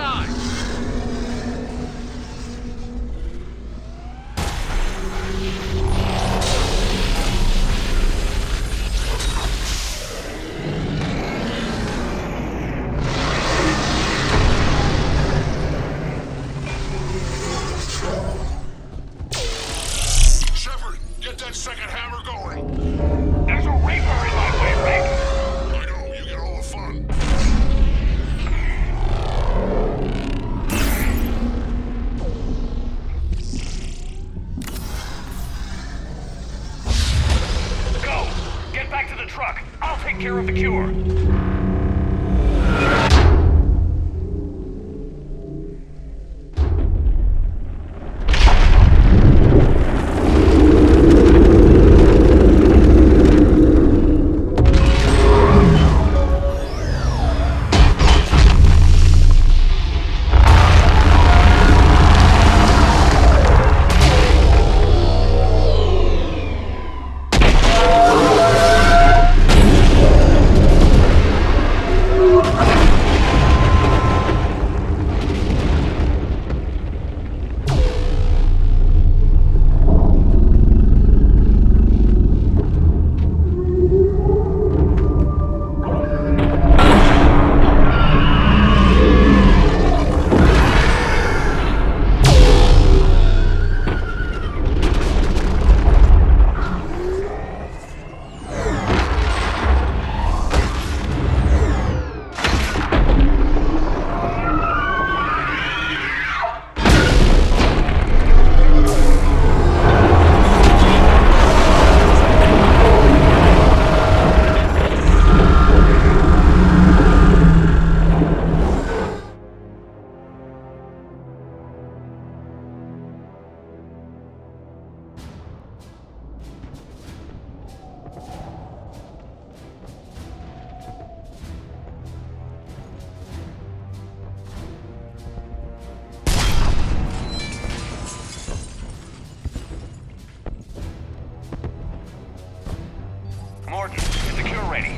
time! Shepard, get that second hammer going. There's a Reaper in my way, Rick! I know, you get all the fun. Go! Get back to the truck. I'll take care of the cure. Morgan, is the cure ready?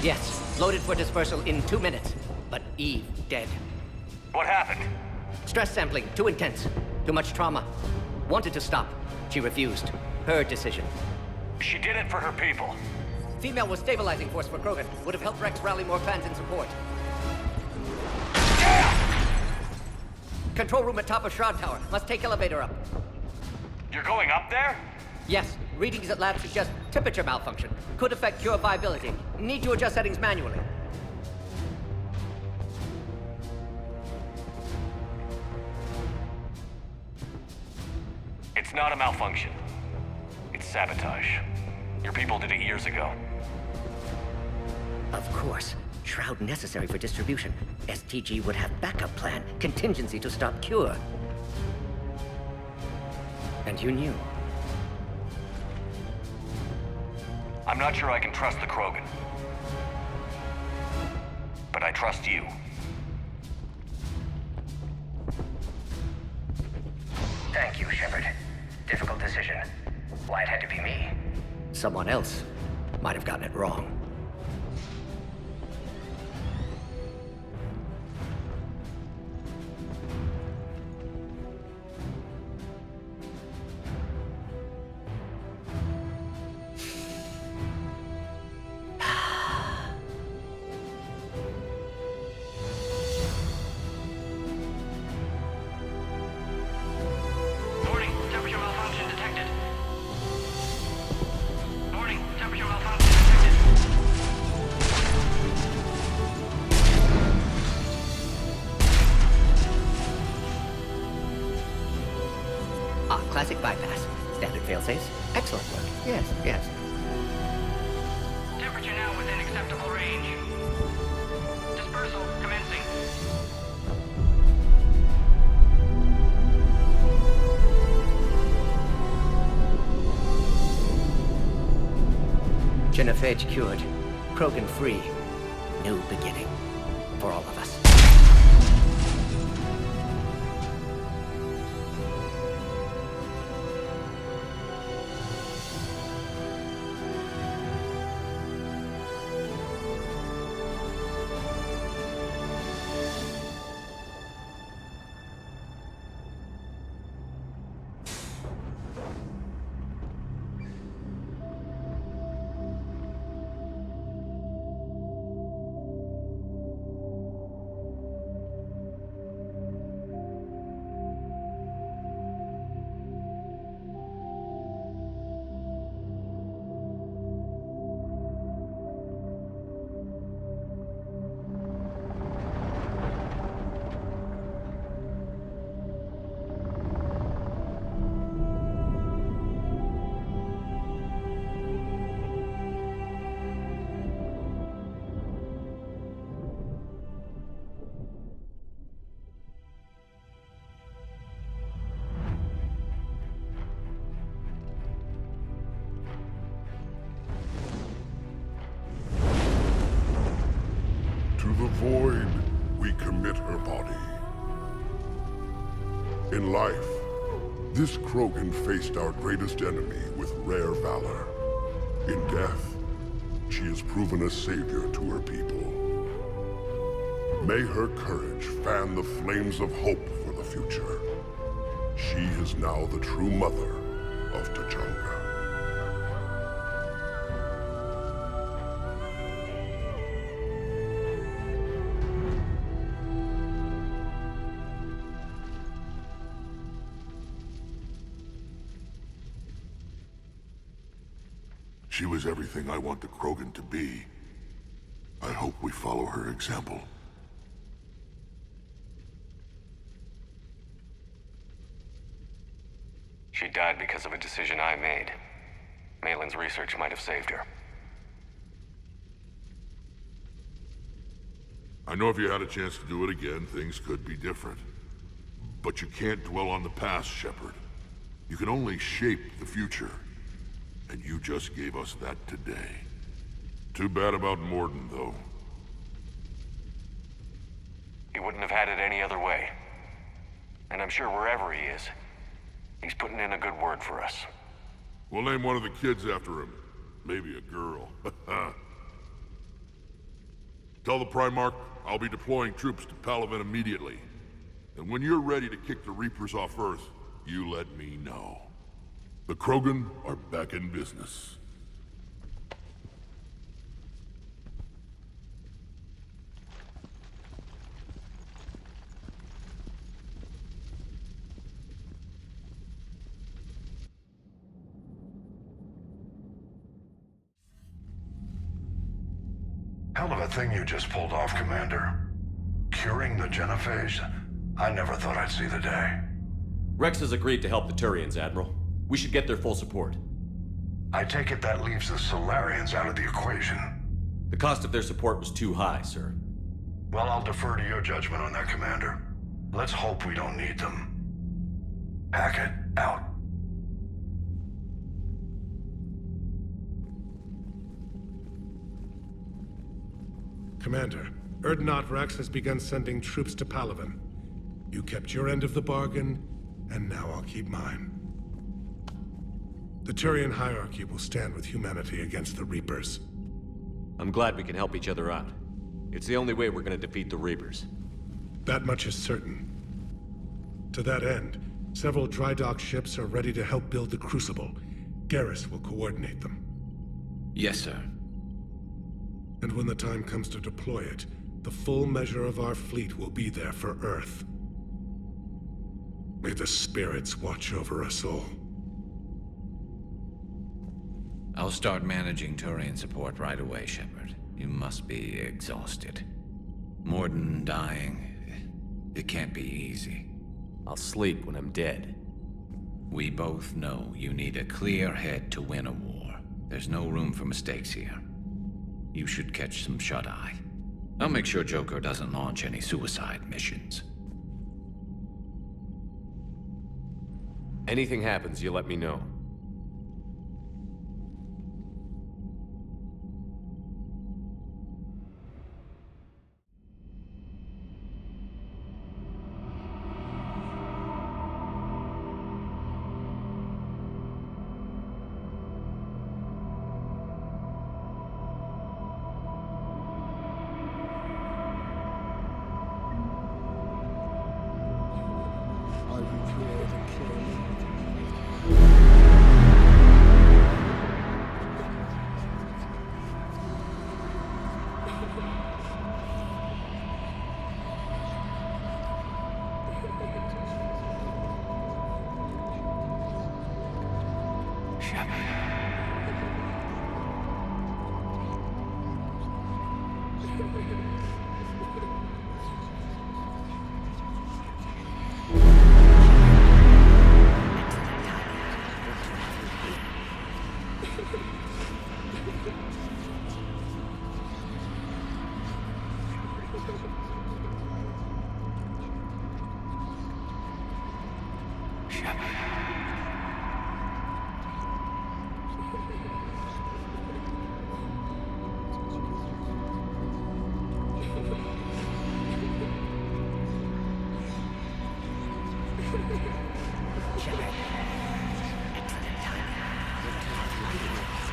Yes, loaded for dispersal in 2 minutes. But Eve dead. What happened? Stress sampling, too intense. Too much trauma. Wanted to stop. She refused. Her decision. She did it for her people. Female was stabilizing force for Krogan. Would have helped Rex rally more clans in support. Control room at top of Shroud Tower. Must take elevator up. You're going up there? Yes, readings at lab suggest temperature malfunction. Could affect cure viability. Need to adjust settings manually. It's not a malfunction. It's sabotage. Your people did it years ago. Of course. Shroud necessary for distribution. STG would have backup plan, contingency to stop cure. And you knew. I'm not sure I can trust the Krogan. But I trust you. Thank you, Shepard. Difficult decision. Why it had to be me. Someone else might have gotten it wrong. Warning, temperature malfunction detected. Warning, temperature malfunction detected. Ah, classic bypass. Standard failsafes. Excellent work. Yes, yes. Temperature now within acceptable range. Dispersal commencing. Genophage cured. Krogan free. New beginning. For all of us. void, we commit her body. In life, this Krogan faced our greatest enemy with rare valor. In death, she has proven a savior to her people. May her courage fan the flames of hope for the future. She is now the true mother of Tuchanka. She was everything I want the Krogan to be. I hope we follow her example. She died because of a decision I made. Malin's research might have saved her. I know if you had a chance to do it again, things could be different. But you can't dwell on the past, Shepard. You can only shape the future. And you just gave us that today. Too bad about Mordin, though. He wouldn't have had it any other way. And I'm sure wherever he is, he's putting in a good word for us. We'll name one of the kids after him. Maybe a girl. Tell the Primarch I'll be deploying troops to Palaven immediately. And when you're ready to kick the Reapers off Earth, you let me know. The Krogan are back in business. Hell of a thing you just pulled off, Commander. Curing the Genophage? I never thought I'd see the day. Rex has agreed to help the Turians, Admiral. We should get their full support. I take it that leaves the Solarians out of the equation. The cost of their support was too high, sir. Well, I'll defer to your judgment on that, Commander. Let's hope we don't need them. Hackett, out. Commander, Urdnot Rex has begun sending troops to Palaven. You kept your end of the bargain, and now I'll keep mine. The Turian hierarchy will stand with humanity against the Reapers. I'm glad we can help each other out. It's the only way we're gonna defeat the Reapers. That much is certain. To that end, several dry dock ships are ready to help build the Crucible. Garrus will coordinate them. Yes, sir. And when the time comes to deploy it, the full measure of our fleet will be there for Earth. May the spirits watch over us all. I'll start managing Turian support right away, Shepard. You must be exhausted. Mordin dying, it can't be easy. I'll sleep when I'm dead. We both know you need a clear head to win a war. There's no room for mistakes here. You should catch some shut-eye. I'll make sure Joker doesn't launch any suicide missions. Anything happens, you let me know. Shepard. Excellent timing. Your team is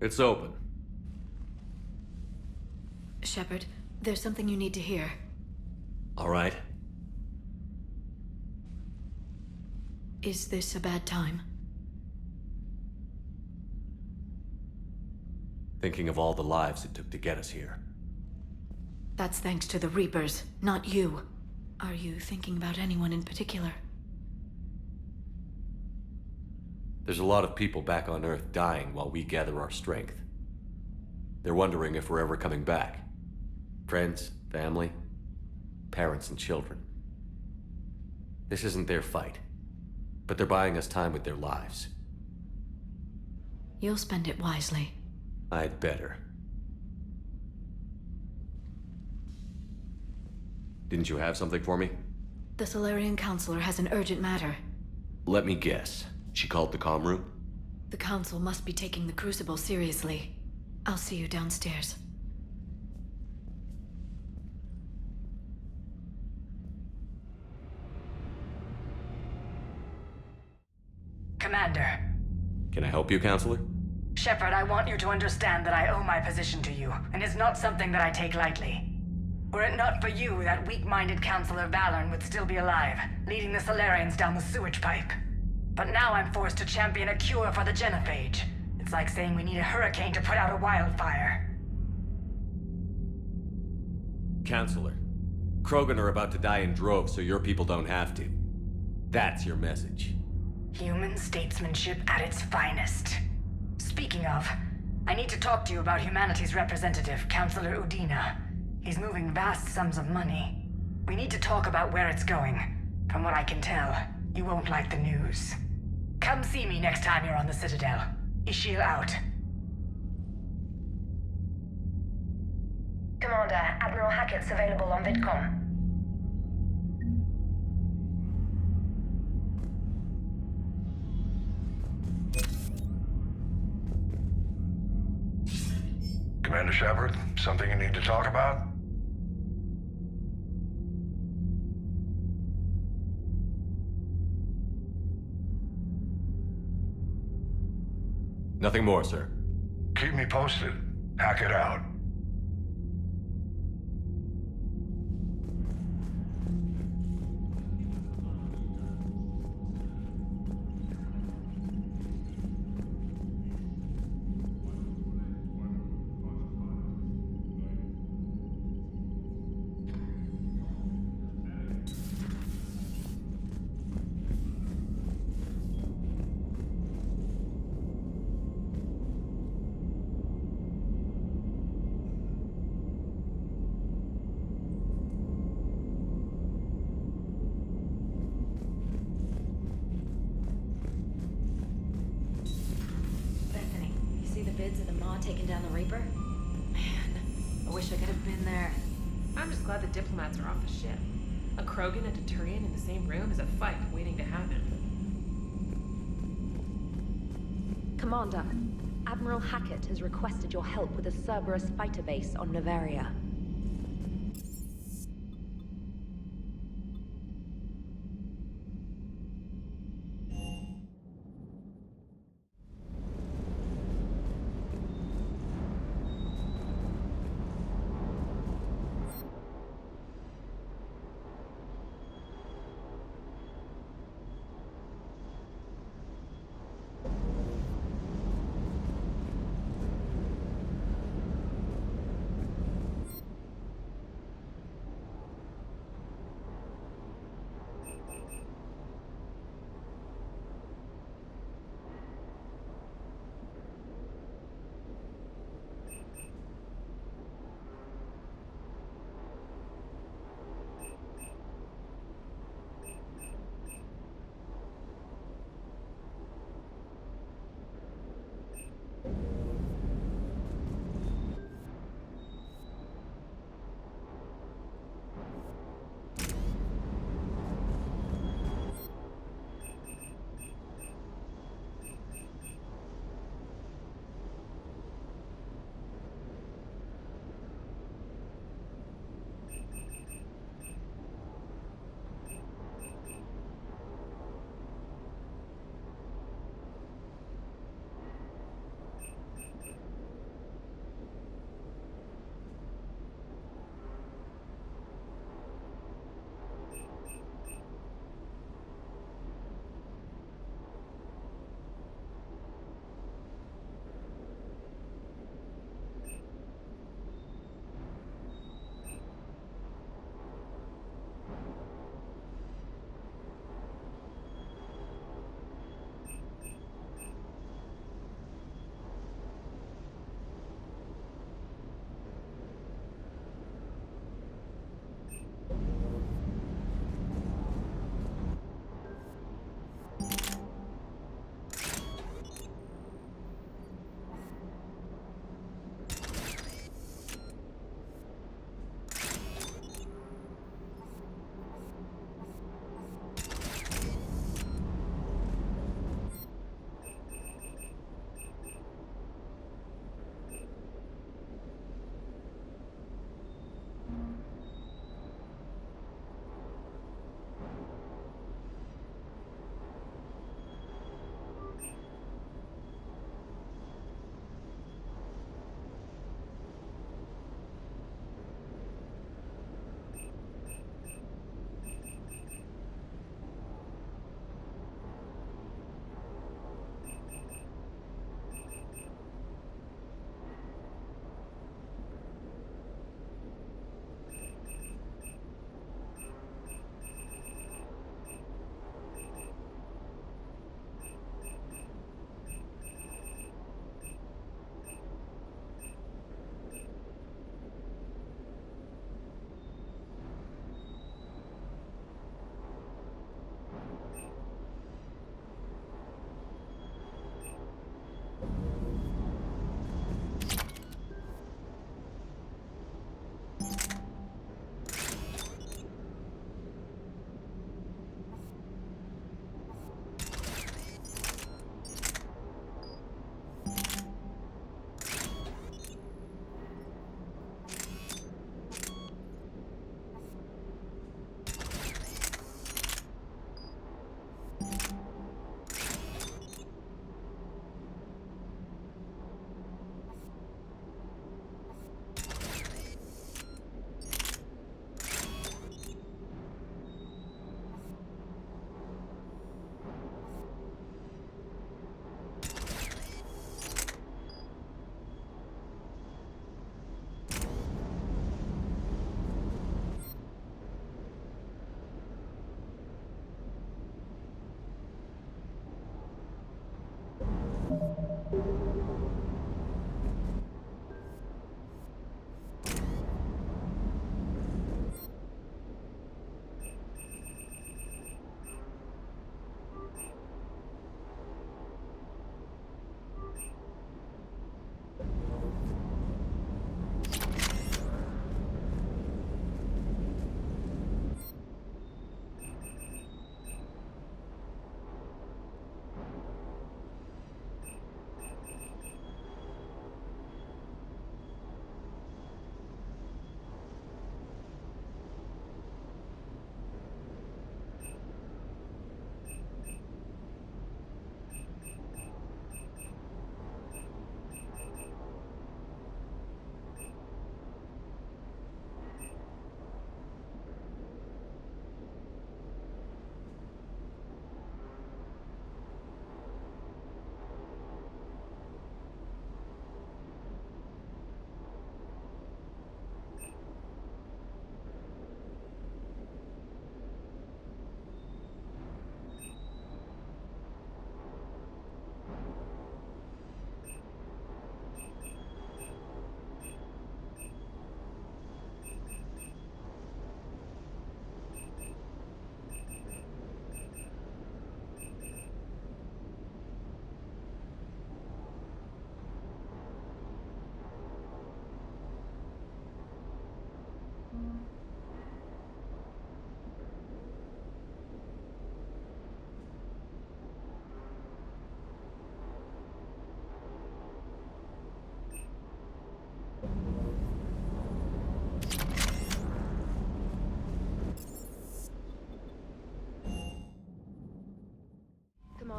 It's open. Shepard, there's something you need to hear. All right. Is this a bad time? Thinking of all the lives it took to get us here. That's thanks to the Reapers, not you. Are you thinking about anyone in particular? There's a lot of people back on Earth dying while we gather our strength. They're wondering if we're ever coming back. Friends, family, parents and children. This isn't their fight, but they're buying us time with their lives. You'll spend it wisely. I'd better. Didn't you have something for me? The Solarian Counselor has an urgent matter. Let me guess. She called the comm room? The Council must be taking the Crucible seriously. I'll see you downstairs. Commander. Can I help you, Counselor? Shepard, I want you to understand that I owe my position to you, and it's not something that I take lightly. Were it not for you, that weak-minded Counselor Valorn would still be alive, leading the Solarians down the sewage pipe. But now I'm forced to champion a cure for the genophage. It's like saying we need a hurricane to put out a wildfire. Counselor, Krogan are about to die in droves so your people don't have to. That's your message. Human statesmanship at its finest. Speaking of, I need to talk to you about humanity's representative, Counselor Udina. He's moving vast sums of money. We need to talk about where it's going. From what I can tell, you won't like the news. Come see me next time you're on the Citadel. Ishil out. Commander, Admiral Hackett's available on VidCom. Commander Shepard, something you need to talk about? Nothing more, sir. Keep me posted. Hackett out. Bethany, you see the vids of the Maw taking down the Reaper? Man, I wish I could have been there. I'm just glad the diplomats are off the ship. A Krogan and a Turian in the same room is a fight waiting to happen. Commander, Admiral Hackett has requested your help with a Cerberus fighter base on Noveria.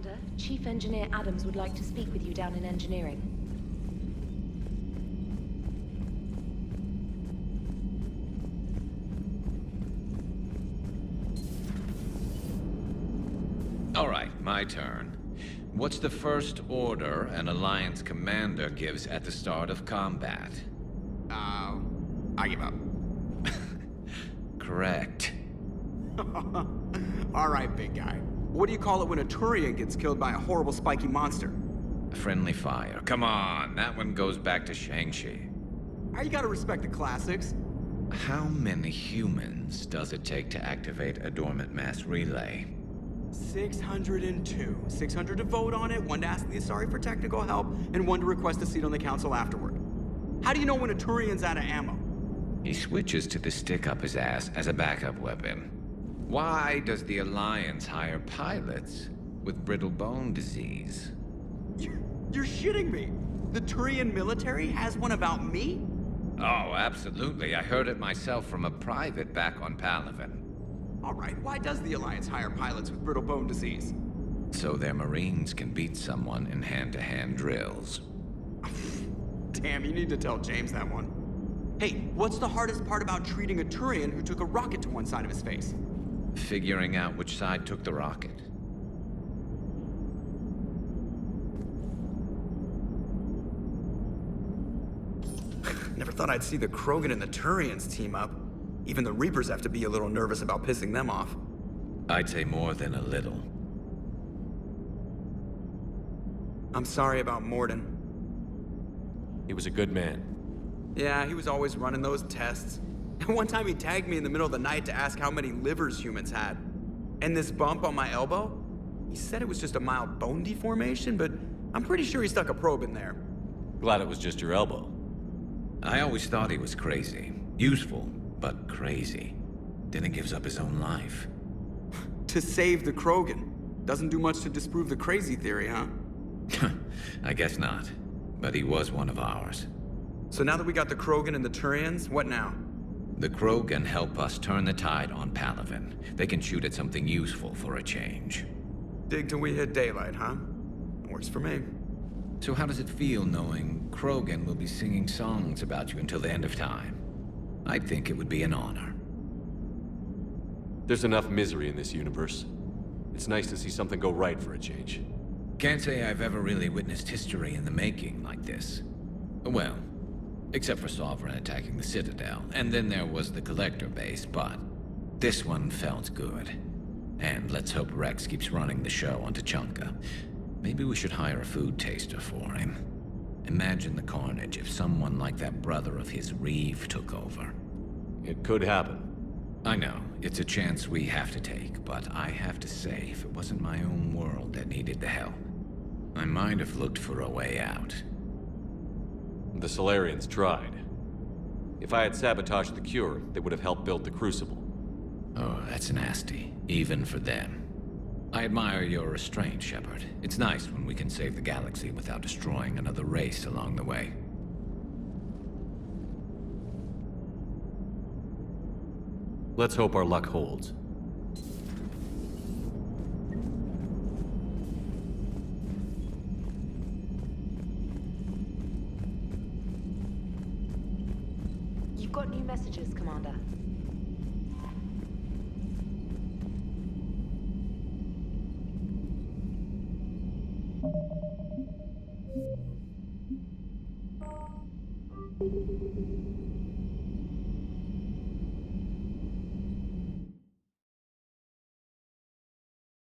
Commander, Chief Engineer Adams would like to speak with you down in engineering. All right, my turn. What's the first order an Alliance commander gives at the start of combat? I give up. Correct. All right, big guy. What do you call it when a Turian gets killed by a horrible spiky monster? Friendly fire. Come on, that one goes back to Shang-Chi. You gotta respect the classics. How many humans does it take to activate a dormant mass relay? 602. 600 to vote on it, 1 to ask the Asari for technical help, and 1 to request a seat on the council afterward. How do you know when a Turian's out of ammo? He switches to the stick up his ass as a backup weapon. Why does the Alliance hire pilots with brittle bone disease? You're shitting me! The Turian military has one about me? Oh, absolutely. I heard it myself from a private back on Palaven. All right, why does the Alliance hire pilots with brittle bone disease? So their Marines can beat someone in hand-to-hand drills. Damn, you need to tell James that one. Hey, what's the hardest part about treating a Turian who took a rocket to one side of his face? Figuring out which side took the rocket. Never thought I'd see the Krogan and the Turians team up. Even the Reapers have to be a little nervous about pissing them off. I'd say more than a little. I'm sorry about Mordin. He was a good man. Yeah, he was always running those tests. And one time he tagged me in the middle of the night to ask how many livers humans had. And this bump on my elbow? He said it was just a mild bone deformation, but I'm pretty sure he stuck a probe in there. Glad it was just your elbow. I always thought he was crazy. Useful, but crazy. Then he gives up his own life. To save the Krogan. Doesn't do much to disprove the crazy theory, huh? I guess not. But he was one of ours. So now that we got the Krogan and the Turians, what now? The Krogan help us turn the tide on Palaven. They can shoot at something useful for a change. Dig till we hit daylight, huh? Works for me. So how does it feel knowing Krogan will be singing songs about you until the end of time? I think it would be an honor. There's enough misery in this universe. It's nice to see something go right for a change. Can't say I've ever really witnessed history in the making like this. Well, except for Sovereign attacking the Citadel, and then there was the Collector base, but this one felt good. And let's hope Rex keeps running the show on Tuchanka. Maybe we should hire a food taster for him. Imagine the carnage if someone like that brother of his, Reeve, took over. It could happen. I know, it's a chance we have to take, but I have to say, if it wasn't my own world that needed the help, I might have looked for a way out. The Solarians tried. If I had sabotaged the Cure, they would have helped build the Crucible. Oh, that's nasty, even for them. I admire your restraint, Shepard. It's nice when we can save the galaxy without destroying another race along the way. Let's hope our luck holds. You've got new messages, Commander.